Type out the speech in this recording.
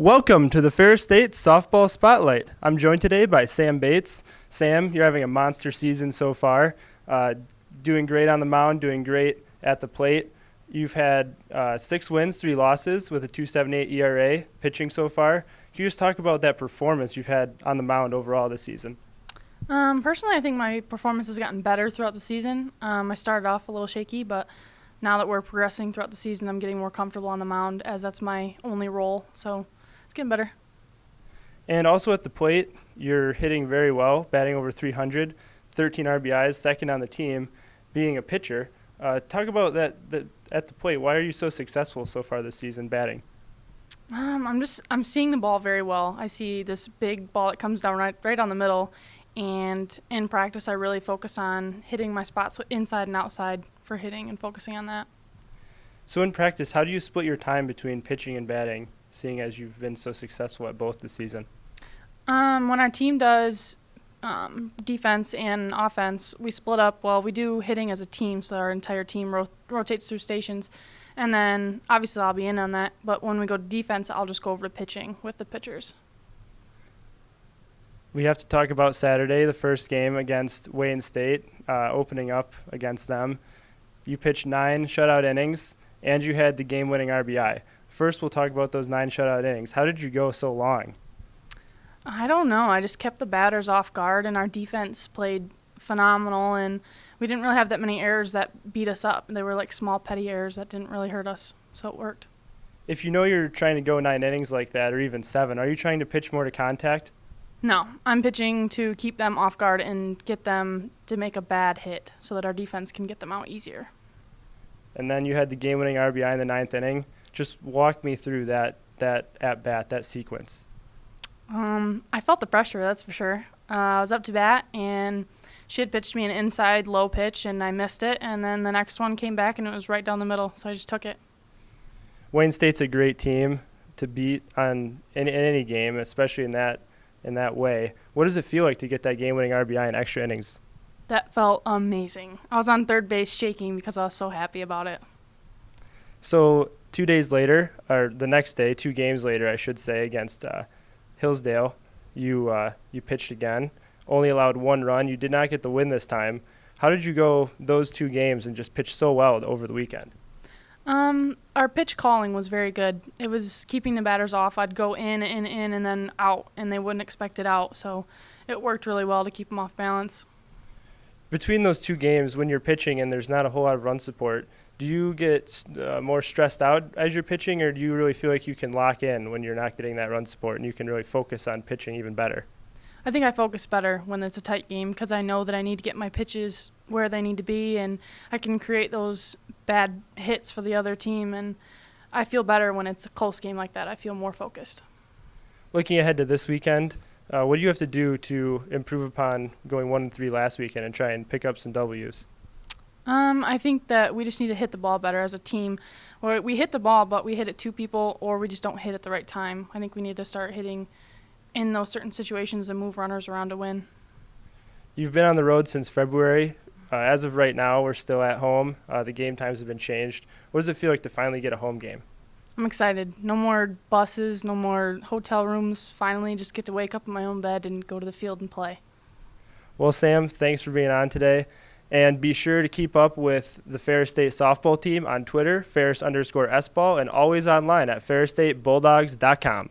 Welcome to the Ferris State Softball Spotlight. I'm joined today by Sam Bates. Sam, you're having a monster season so far, doing great on the mound, doing great at the plate. You've had 6 wins, 3 losses with a 2.78 ERA pitching so far. Can you just talk about that performance you've had on the mound overall this season? Personally, I think my performance has gotten better throughout the season. I started off a little shaky, but now that we're progressing throughout the season, I'm getting more comfortable on the mound as that's my only role. So it's getting better. And also at the plate, you're hitting very well, batting over 300, 13 RBIs, second on the team, being a pitcher. Talk about that at the plate. Why are you so successful so far this season batting? I'm seeing the ball very well. I see this big ball that comes down right on the middle, and in practice I really focus on hitting my spots inside and outside for hitting and focusing on that. So in practice, how do you split your time between pitching and batting, seeing as you've been so successful at both this season? When our team does defense and offense, we split up. Well, we do hitting as a team, so our entire team rotates through stations. And then, obviously, I'll be in on that. But when we go to defense, I'll just go over to pitching with the pitchers. We have to talk about Saturday, the first game against Wayne State, opening up against them. You pitched 9 shutout innings, and you had the game-winning RBI. First, we'll talk about those 9 shutout innings. How did you go so long? I don't know. I just kept the batters off guard, and our defense played phenomenal, and we didn't really have that many errors that beat us up. They were like small, petty errors that didn't really hurt us, so it worked. If you know you're trying to go 9 innings like that, or even 7, are you trying to pitch more to contact? No, I'm pitching to keep them off guard and get them to make a bad hit so that our defense can get them out easier. And then you had the game-winning RBI in the 9th inning. Just walk me through that at-bat, that sequence. I felt the pressure, that's for sure. I was up to bat, and she had pitched me an inside low pitch, and I missed it. And then the next one came back, and it was right down the middle, so I just took it. Wayne State's a great team to beat in any game, especially in that way. What does it feel like to get that game-winning RBI in extra innings? That felt amazing. I was on third base shaking because I was so happy about it. So 2 days later, or the next day, 2 games later, I should say, against Hillsdale, you pitched again, only allowed 1 run. You did not get the win this time. How did you go those 2 games and just pitch so well over the weekend? Our pitch calling was very good. It was keeping the batters off. I'd go in, and then out, and they wouldn't expect it out. So it worked really well to keep them off balance. Between those 2 games, when you're pitching and there's not a whole lot of run support, do you get more stressed out as you're pitching, or do you really feel like you can lock in when you're not getting that run support and you can really focus on pitching even better? I think I focus better when it's a tight game because I know that I need to get my pitches where they need to be, and I can create those bad hits for the other team, and I feel better when it's a close game like that. I feel more focused. Looking ahead to this weekend, what do you have to do to improve upon going 1-3 last weekend and try and pick up some W's? I think that we just need to hit the ball better as a team. Or we hit the ball, but we hit it 2 people, or we just don't hit at the right time. I think we need to start hitting in those certain situations and move runners around to win. You've been on the road since February. As of right now, we're still at home. The game times have been changed. What does it feel like to finally get a home game? I'm excited. No more buses, no more hotel rooms. Finally, just get to wake up in my own bed and go to the field and play. Well, Sam, thanks for being on today. And be sure to keep up with the Ferris State softball team on Twitter, Ferris_SBall, and always online at ferrisstatebulldogs.com.